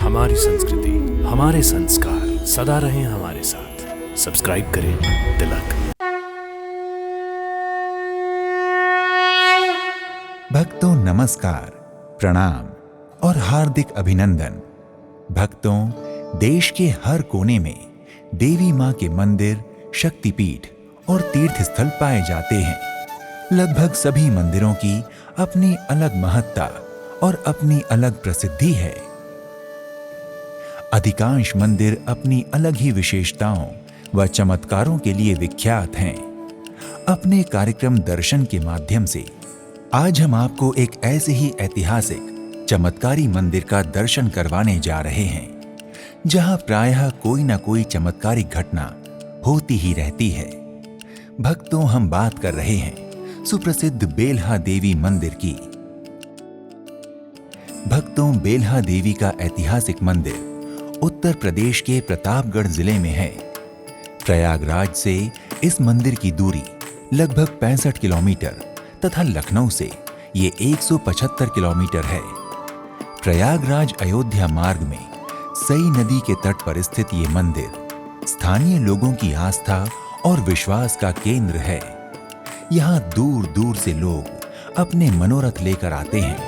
हमारी संस्कृति, हमारे संस्कार सदा रहें हमारे साथ। सब्सक्राइब करें तिलक। भक्तों नमस्कार, प्रणाम और हार्दिक अभिनंदन। भक्तों, देश के हर कोने में देवी मां के मंदिर, शक्तिपीठ और तीर्थ स्थल पाए जाते हैं। लगभग सभी मंदिरों की अपनी अलग महत्ता और अपनी अलग प्रसिद्धि है। अधिकांश मंदिर अपनी अलग ही विशेषताओं व चमत्कारों के लिए विख्यात हैं। अपने कार्यक्रम दर्शन के माध्यम से आज हम आपको एक ऐसे ही ऐतिहासिक चमत्कारी मंदिर का दर्शन करवाने जा रहे हैं, जहां प्रायः कोई ना कोई चमत्कारिक घटना होती ही रहती है। भक्तों, हम बात कर रहे हैं सुप्रसिद्ध बेल्हा देवी मंदिर की। भक्तों, बेल्हा देवी का ऐतिहासिक मंदिर उत्तर प्रदेश के प्रतापगढ़ जिले में है। प्रयागराज से इस मंदिर की दूरी लगभग 65 किलोमीटर तथा लखनऊ से ये 175 किलोमीटर है। प्रयागराज अयोध्या मार्ग में सई नदी के तट पर स्थित ये मंदिर स्थानीय लोगों की आस्था और विश्वास का केंद्र है। यहाँ दूर दूर से लोग अपने मनोरथ लेकर आते हैं।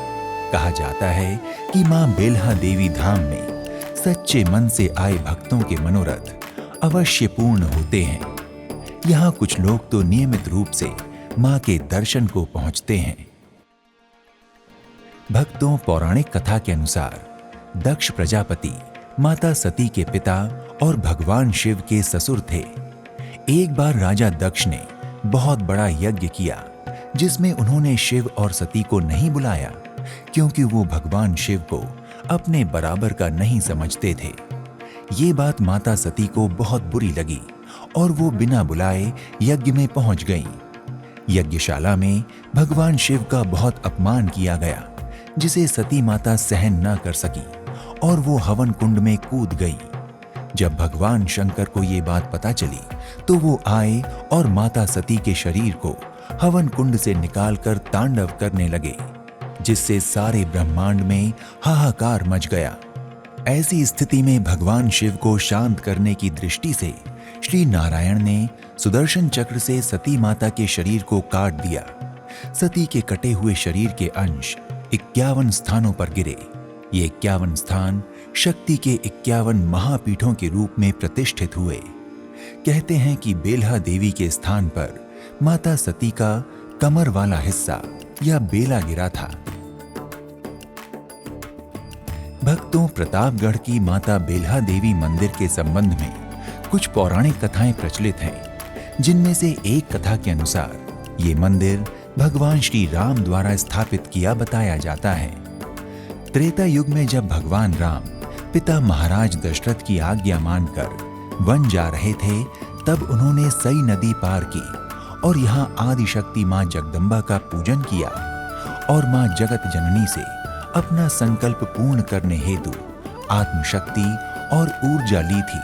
कहा जाता है कि मां बेल्हा देवी धाम में सच्चे मन से आए भक्तों के मनोरथ अवश्य पूर्ण होते हैं। यहाँ कुछ लोग तो नियमित रूप से मां के दर्शन को पहुंचते हैं। भक्तों, पौराणिक कथा के अनुसार दक्ष प्रजापति माता सती के पिता और भगवान शिव के ससुर थे। एक बार राजा दक्ष ने बहुत बड़ा यज्ञ किया, जिसमें उन्होंने शिव और सती को नहीं बुलाया, क्योंकि वो भगवान शिव को अपने बराबर का नहीं समझते थे। ये बात माता सती को बहुत बुरी लगी और वो बिना बुलाए यज्ञ में पहुंच गईं। यज्ञशाला में भगवान शिव का बहुत अपमान किया गया, जिसे सती माता सहन न कर सकी और वो हवन कुंड में कूद गई। जब भगवान शंकर को ये बात पता चली तो वो आए और माता सती के शरीर को हवन कुंड से निकालकर तांडव करने लगे, जिससे सारे ब्रह्मांड में हाहाकार मच गया। ऐसी स्थिति में भगवान शिव को शांत करने की दृष्टि से श्री नारायण ने सुदर्शन चक्र से सती माता के शरीर को काट दिया। सती के कटे हुए शरीर के अंश 51 स्थानों पर गिरे। ये 51 स्थान शक्ति के 51 महापीठों के रूप में प्रतिष्ठित हुए। कहते हैं कि बेल्हा देवी के स्थान पर माता सती का कमर वाला हिस्सा या बेला गिरा था। भक्तों, प्रतापगढ़ की माता बेल्हा देवी मंदिर के संबंध में कुछ पौराणिक कथाएं प्रचलित हैं, जिनमें से एक कथा के अनुसार ये मंदिर भगवान श्री राम द्वारा स्थापित किया बताया जाता है। त्रेता युग में जब भगवान राम पिता महाराज दशरथ की आज्ञा मानकर वन जा रहे थे, तब उन्होंने सई नदी पार की और यहाँ आदिशक्ति मां जगदम्बा का पूजन किया और मां जगत जननी से अपना संकल्प पूर्ण करने हेतु आत्मशक्ति और ऊर्जा ली थी।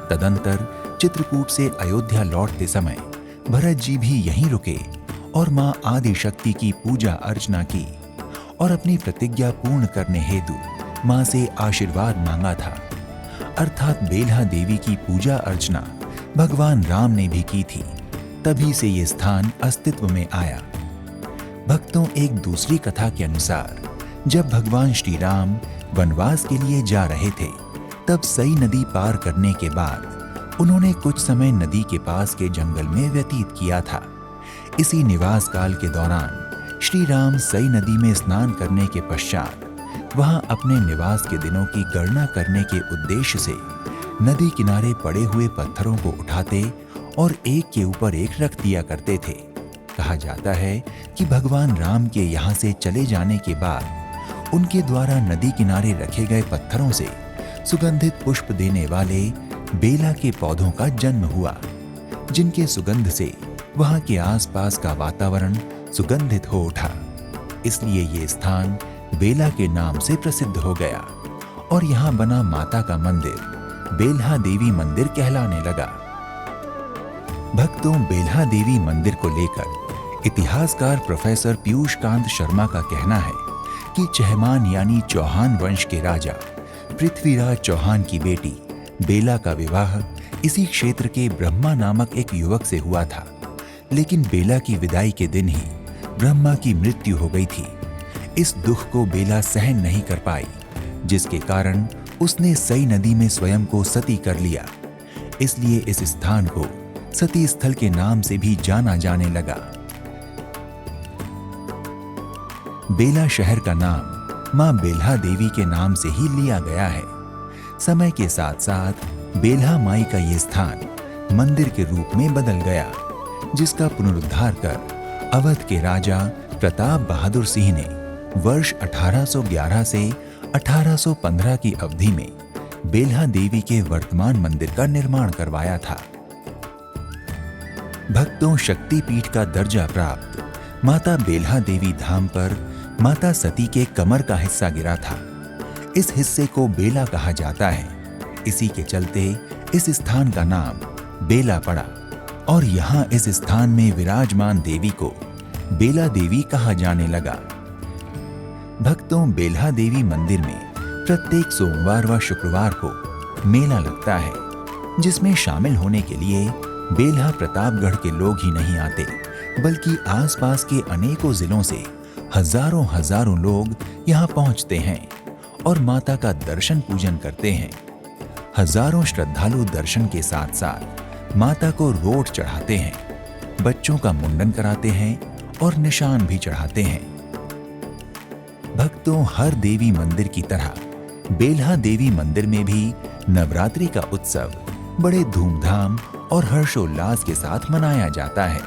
तदंतर चित्रकूट से अयोध्या लौटते समय भरत जी भी यहीं रुके और मां आदिशक्ति की पूजा अर्चना की और अपनी प्रतिज्ञा पूर्ण करने हेतु मां से आशीर्वाद मांगा था। अर्थात बेल्हा देवी की पूजा अर्चना भगवान राम ने भी की थी। तभी से ये स्थान अस्तित्व में आया। भक्तों, एक दूसरी कथा के अनुसार जब भगवान श्री राम वनवास के लिए जा रहे थे, तब सई नदी पार करने के बाद उन्होंने कुछ समय नदी के पास के जंगल में व्यतीत किया था। इसी निवास काल के दौरान श्री राम सई नदी में स्नान करने के पश्चात वहां अपने निवास के दिनों की गणना करने के उद्देश्य से नदी किनारे पड़े हुए पत्थरों को उठाते और एक के ऊपर एक रख दिया करते थे। कहा जाता है कि भगवान राम के यहाँ से चले जाने के बाद उनके द्वारा नदी किनारे रखे गए पत्थरों से सुगंधित पुष्प देने वाले बेला के पौधों का जन्म हुआ, जिनके सुगंध से वहां के आसपास का वातावरण सुगंधित हो उठा। इसलिए ये स्थान बेला के नाम से प्रसिद्ध हो गया और यहाँ बना माता का मंदिर बेल्हा देवी मंदिर कहलाने लगा। भक्तों, बेल्हा देवी मंदिर को लेकर इतिहासकार प्रोफेसर पीयूष कांत शर्मा का कहना है कि चहमान यानी चौहान वंश के राजा पृथ्वीराज चौहान की बेटी बेला का विवाह इसी क्षेत्र के ब्रह्मा नामक एक युवक से हुआ था, लेकिन बेला की विदाई के दिन ही ब्रह्मा की मृत्यु हो गई थी। इस दुख को बेला सहन नहीं कर पाई, जिसके कारण उसने सई नदी में स्वयं को सती कर लिया। इसलिए इस स्थान को सती स्थल के नाम से भी जाना जाने लगा। बेला शहर का नाम मां बेल्हा देवी के नाम से ही लिया गया है। समय के साथ साथ बेल्हा माई का ये स्थान मंदिर के रूप में बदल गया, जिसका पुनरुद्धार कर अवध के राजा प्रताप बहादुर सिंह ने वर्ष 1811 से 1815 की अवधि में बेल्हा देवी के वर्तमान मंदिर का निर्माण करवाया था। भक्तों, शक्तिपीठ का दर्जा प्राप्त माता बेल्हा देवी धाम पर माता सती के कमर का हिस्सा गिरा था। इस हिस्से को बेला कहा जाता है। इसी के चलते इस स्थान का नाम बेला पड़ा और यहाँ इस स्थान में विराजमान देवी को बेला देवी कहा जाने लगा। भक्तों, बेल्हा देवी मंदिर में प्रत्येक सोमवार व शुक्रवार को मेला लगता है, जिसमें शामिल होने के लिए बेल्हा प्रतापगढ़ के लोग ही नहीं आते, बल्कि आसपास के अनेकों जिलों से हजारों लोग यहाँ पहुँचते हैं और माता का दर्शन पूजन करते हैं। हजारों श्रद्धालु दर्शन के साथ साथ माता को रोट चढ़ाते हैं, बच्चों का मुंडन कराते हैं और निशान भी चढ़ाते हैं। भक्तों, हर देवी मंदिर की तरह बेल्हा देवी मंदिर में भी नवरात्रि का उत्सव बड़े धूमधाम और हर्षोल्लास के साथ मनाया जाता है।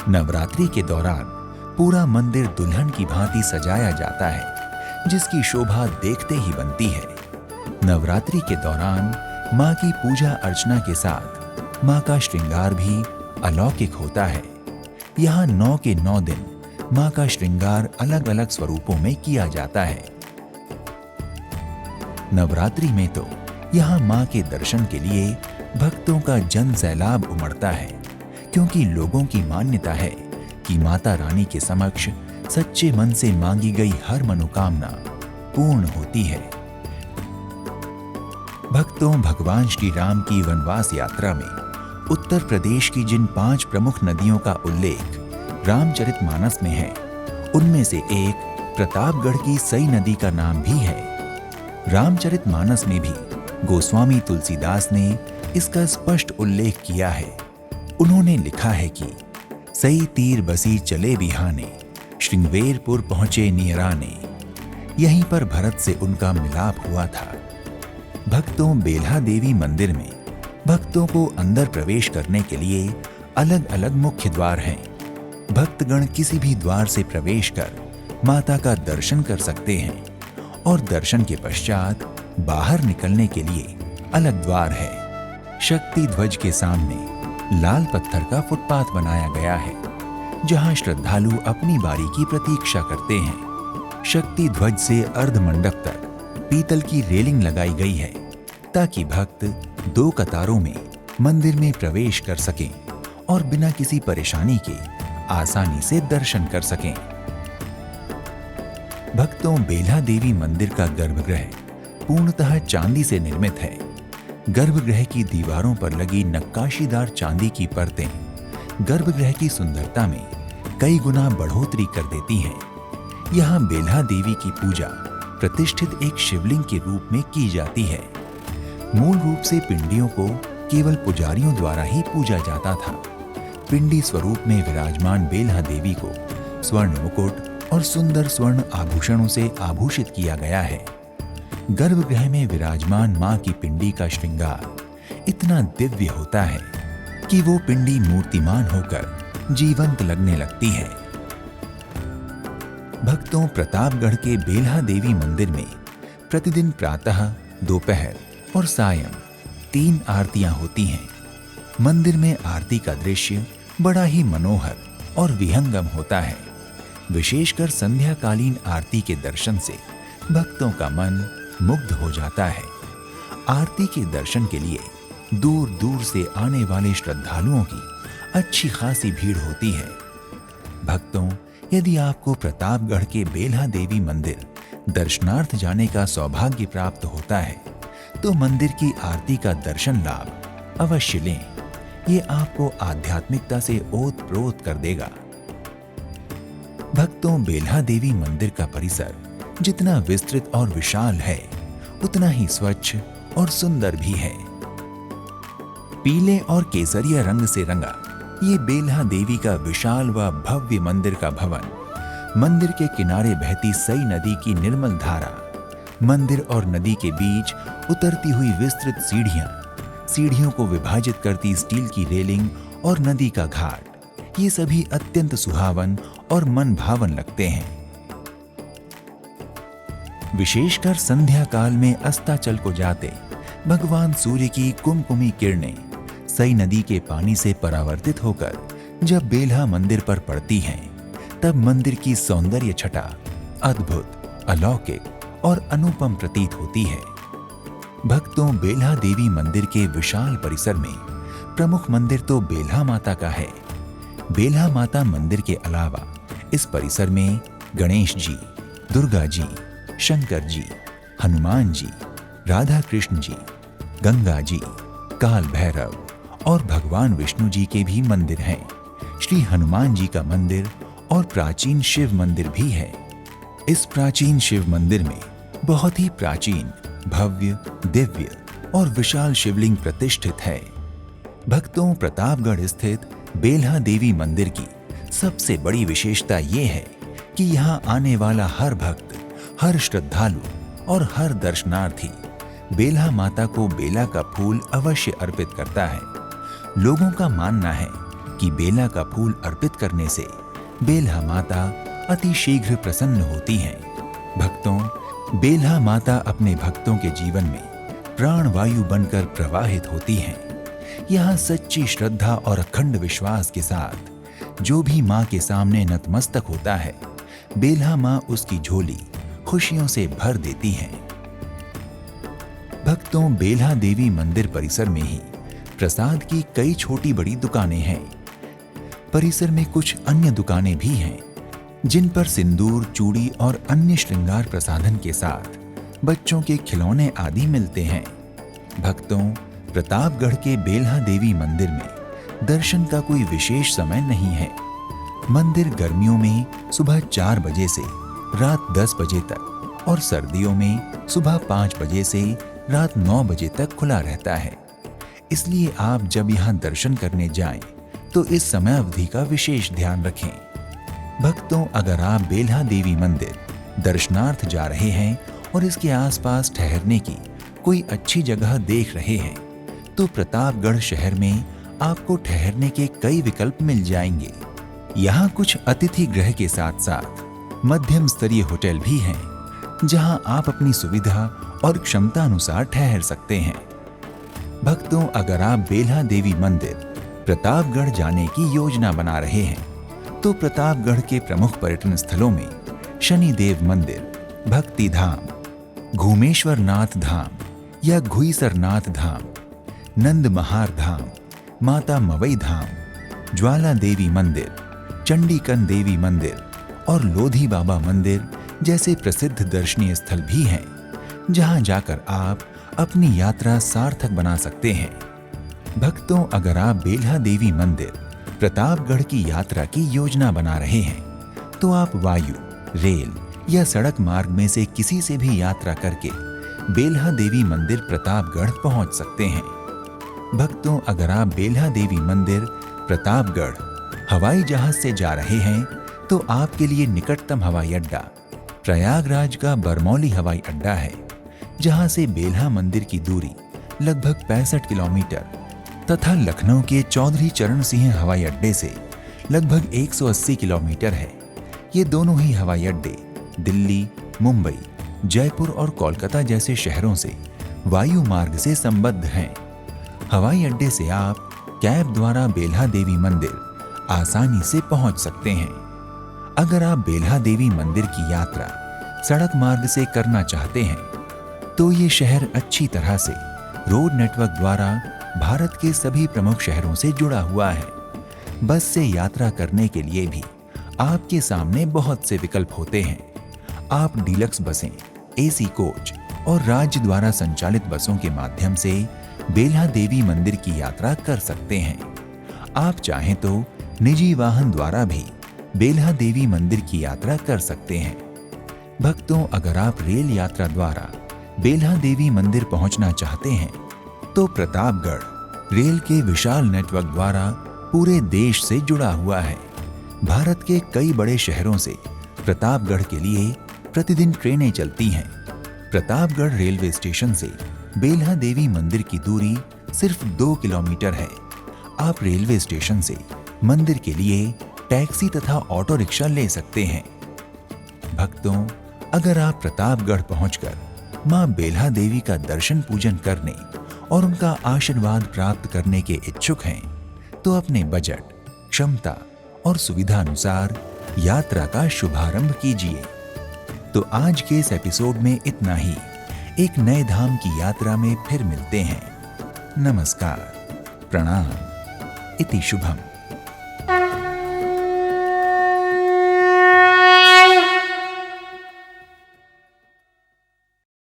नवरात्रि के दौरान पूरा मंदिर दुल्हन की भांति सजाया जाता है, जिसकी शोभा देखते ही बनती है। नवरात्रि के दौरान मां की पूजा अर्चना के साथ मां का श्रृंगार भी अलौकिक होता है। यहाँ 9 के 9 दिन मां का श्रृंगार अलग अलग स्वरूपों में किया जाता है। नवरात्रि में तो यहाँ मां के दर्शन के लिए भक्तों का जन सैलाब उमड़ता है, क्योंकि लोगों की मान्यता है कि माता रानी के समक्ष सच्चे मन से मांगी गई हर मनोकामना पूर्ण होती है। भक्तों, भगवान श्री राम की वनवास यात्रा में उत्तर प्रदेश की जिन 5 प्रमुख नदियों का उल्लेख रामचरितमानस में है, उनमें से एक प्रतापगढ़ की सई नदी का नाम भी है। रामचरितमानस में भी गोस्वामी तुलसीदास ने इसका स्पष्ट उल्लेख किया है। उन्होंने लिखा है कि सई तीर बसी चले बिहाने, श्रृंगवेरपुर पहुंचे नियराने। यहीं पर भरत से उनका मिलाप हुआ था। भक्तों, बेल्हा देवी मंदिर में भक्तों को अंदर प्रवेश करने के लिए अलग अलग मुख्य द्वार हैं। भक्तगण किसी भी द्वार से प्रवेश कर माता का दर्शन कर सकते हैं और दर्शन के पश्चात बाहर निकलने के लिए अलग द्वार है। शक्ति ध्वज के सामने लाल पत्थर का फुटपाथ बनाया गया है, जहां श्रद्धालु अपनी बारी की प्रतीक्षा करते हैं। शक्ति ध्वज से अर्ध मंडप तक पीतल की रेलिंग लगाई गई है, ताकि भक्त 2 कतारों में मंदिर में प्रवेश कर सकें और बिना किसी परेशानी के आसानी से दर्शन कर सकें। भक्तों, बेल्हा देवी मंदिर का गर्भगृह पूर्णतः चांदी से निर्मित है। गर्भगृह की दीवारों पर लगी नक्काशीदार चांदी की परतें गर्भगृह की सुंदरता में कई गुना बढ़ोतरी कर देती हैं। यहाँ बेल्हा देवी की पूजा प्रतिष्ठित एक शिवलिंग के रूप में की जाती है। मूल रूप से पिंडियों को केवल पुजारियों द्वारा ही पूजा जाता था। पिंडी स्वरूप में विराजमान बेल्हा देवी को स्वर्ण मुकुट और सुंदर स्वर्ण आभूषणों से आभूषित किया गया है। गर्भगृह में विराजमान मां की पिंडी का श्रृंगार इतना दिव्य होता है कि वो पिंडी मूर्तिमान होकर जीवंत लगने लगती है। भक्तों, प्रतापगढ़ के बेल्हा देवी मंदिर में प्रतिदिन प्रातः, दोपहर और सायं 3 आरतियां होती हैं। मंदिर में आरती का दृश्य बड़ा ही मनोहर और विहंगम होता है। विशेषकर संध्याकालीन आरती के दर्शन से भक्तों का मन मुग्ध हो जाता है। आरती के दर्शन के लिए दूर दूर से आने वाले श्रद्धालुओं की अच्छी खासी भीड़ होती है। भक्तों, यदि आपको प्रतापगढ़ के बेल्हा देवी मंदिर दर्शनार्थ जाने का सौभाग्य प्राप्त होता है तो मंदिर की आरती का दर्शन लाभ अवश्य लें। ये आपको आध्यात्मिकता से ओत-प्रोत कर देगा। भक्तों, बेल्हा देवी मंदिर का परिसर जितना विस्तृत और विशाल है उतना ही स्वच्छ और सुंदर भी है। पीले और केसरिया रंग से रंगा ये बेल्हा देवी का विशाल व भव्य मंदिर का भवन, मंदिर के किनारे बहती सई नदी की निर्मल धारा, मंदिर और नदी के बीच उतरती हुई विस्तृत सीढ़ियां, सीढ़ियों को विभाजित करती स्टील की रेलिंग और नदी का घाट, ये सभी अत्यंत सुहावन और मन भावन लगते हैं। विशेषकर संध्या काल में अस्ताचल को जाते भगवान सूर्य की कुमकुमी किरणें सई नदी के पानी से परावर्तित होकर जब बेल्हा मंदिर पर पड़ती हैं, तब मंदिर की सौंदर्य छटा अद्भुत, अलौकिक और अनुपम प्रतीत होती है। भक्तों, बेल्हा देवी मंदिर के विशाल परिसर में प्रमुख मंदिर तो बेल्हा माता का है। बेल्हा माता मंदिर के अलावा इस परिसर में गणेश जी, दुर्गा जी, शंकर जी, हनुमान जी, राधा कृष्ण जी, गंगा जी, काल भैरव और भगवान विष्णु जी के भी मंदिर हैं। श्री हनुमान जी का मंदिर और प्राचीन शिव मंदिर भी है। इस प्राचीन शिव मंदिर में बहुत ही प्राचीन, भव्य, दिव्य और विशाल शिवलिंग प्रतिष्ठित है। भक्तों, प्रतापगढ़ स्थित बेल्हा देवी मंदिर की सबसे बड़ी विशेषता ये है कि यहाँ आने वाला हर भक्त, हर श्रद्धालु और हर दर्शनार्थी बेल्हा माता को बेला का फूल अवश्य अर्पित करता है। लोगों का मानना है कि बेला का फूल अर्पित करने से बेल्हा माता अति शीघ्र प्रसन्न होती हैं। भक्तों, बेल्हा माता अपने भक्तों के जीवन में प्राणवायु बनकर प्रवाहित होती हैं। यहाँ सच्ची श्रद्धा और अखंड विश्वास के साथ जो भी माँ के सामने नतमस्तक होता है, बेल्हा माँ उसकी झोली खुशियों से भर देती हैं। भक्तों, बेल्हा देवी मंदिर परिसर में ही प्रसाद की कई छोटी बड़ी दुकानें हैं। परिसर में कुछ अन्य दुकानें भी हैं जिन पर सिंदूर, चूड़ी और अन्य श्रृंगार प्रसाधन के साथ बच्चों के खिलौने आदि मिलते हैं। भक्तों, प्रतापगढ़ के बेल्हा देवी मंदिर में दर्शन का कोई विशेष समय नहीं है। मंदिर गर्मियों में सुबह 4 बजे से रात 10 बजे तक और सर्दियों में सुबह 5 बजे से रात 9 बजे तक खुला रहता है। इसलिए आप जब यहाँ दर्शन करने जाएं, तो इस समय अवधि का विशेष ध्यान रखें। भक्तों, अगर आप बेल्हा देवी मंदिर दर्शनार्थ जा रहे हैं और इसके आसपास ठहरने की कोई अच्छी जगह देख रहे हैं, तो प्रतापगढ़ शहर में आपको ठहरने के कई विकल्प मिल जाएंगे। यहाँ कुछ अतिथि गृह के साथ साथ मध्यम स्तरीय होटल भी हैं, जहाँ आप अपनी सुविधा और क्षमता अनुसार ठहर सकते हैं। भक्तों, अगर आप बेल्हा देवी मंदिर प्रतापगढ़ जाने की योजना बना रहे हैं, तो प्रतापगढ़ के प्रमुख पर्यटन स्थलों में शनिदेव मंदिर, भक्ति धाम, घूमेश्वर नाथ धाम या घुईसरनाथ धाम, नंद महार धाम, माता मवई धाम, ज्वाला देवी मंदिर, चंडीकन देवी मंदिर और लोधी बाबा मंदिर जैसे प्रसिद्ध दर्शनीय स्थल भी हैं, जहां जाकर आप अपनी यात्रा सार्थक बना सकते हैं। भक्तों, अगर आप बेल्हा देवी मंदिर प्रतापगढ़ की यात्रा की योजना बना रहे हैं, तो आप वायु, रेल या सड़क मार्ग में से किसी से भी यात्रा करके बेल्हा देवी मंदिर प्रतापगढ़ पहुंच सकते हैं। भक्तों, अगर आप बेल्हा देवी मंदिर प्रतापगढ़ हवाई जहाज से जा रहे हैं, तो आपके लिए निकटतम हवाई अड्डा प्रयागराज का बरमौली हवाई अड्डा है, जहां से बेल्हा मंदिर की दूरी लगभग 65 किलोमीटर तथा लखनऊ के चौधरी चरण सिंह हवाई अड्डे से लगभग 180 किलोमीटर है। ये दोनों ही हवाई अड्डे दिल्ली, मुंबई, जयपुर और कोलकाता जैसे शहरों से वायु मार्ग से संबद्ध हैं। हवाई अड्डे से आप कैब द्वारा बेल्हा देवी मंदिर आसानी से पहुंच सकते हैं। अगर आप बेल्हा देवी मंदिर की यात्रा सड़क मार्ग से करना चाहते हैं, तो ये शहर अच्छी तरह से रोड नेटवर्क द्वारा भारत के सभी प्रमुख शहरों से जुड़ा हुआ है। बस से यात्रा करने के लिए भी आपके सामने बहुत से विकल्प होते हैं। आप डीलक्स बसें, एसी कोच और राज्य द्वारा संचालित बसों के माध्यम से बेल्हा देवी मंदिर की यात्रा कर सकते हैं। आप चाहें तो निजी वाहन द्वारा भी बेल्हा देवी मंदिर की यात्रा कर सकते हैं। भक्तों, अगर आप रेल यात्रा द्वारा बेल्हा देवी मंदिर पहुंचना चाहते हैं तो प्रतापगढ़ रेल के विशाल नेटवर्क द्वारा पूरे देश से जुड़ा हुआ है। भारत के कई बड़े शहरों से प्रतापगढ़ के लिए प्रतिदिन ट्रेनें चलती हैं। प्रतापगढ़ रेलवे स्टेशन से बेल्हा देवी मंदिर की दूरी सिर्फ 2 किलोमीटर है। आप रेलवे स्टेशन से मंदिर के लिए टैक्सी तथा ऑटो रिक्शा ले सकते हैं। भक्तों, अगर आप प्रतापगढ़ पहुंचकर मां बेल्हा देवी का दर्शन पूजन करने और उनका आशीर्वाद प्राप्त करने के इच्छुक हैं, तो अपने बजट, क्षमता और सुविधा अनुसार यात्रा का शुभारंभ कीजिए। तो आज के इस एपिसोड में इतना ही। एक नए धाम की यात्रा में फिर मिलते हैं। नमस्कार, प्रणाम, इति शुभम।